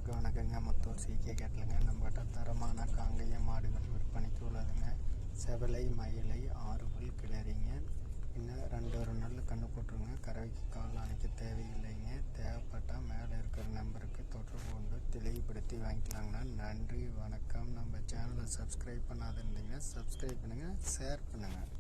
எல்லாருக்கும் வணக்கங்க. முத்தூர் சீக்கிய கேட்டலுங்க. நம்மகிட்ட தரமான காங்கேய மாடுகள் விற்பனைக்கு உள்ளதுங்க. செவலை மயிலை 6 பல் கிடறிங்க. இன்னும் 2 நாள் கண்ணு போட்டுருங்க. கறவைக்கு கால் அணைக்க தேவையில்லைங்க. தேவைப்பட்டால் மேலே இருக்கிற நம்பருக்கு தொடர்பு கொண்டு தெளிவுபடுத்தி வாங்கிக்கலாங்கண்ணா. நன்றி, வணக்கம். நம்ம சேனலை சப்ஸ்கிரைப் பண்ணாத இருந்தீங்கன்னா சப்ஸ்கிரைப் பண்ணுங்கள், ஷேர் பண்ணுங்கள்.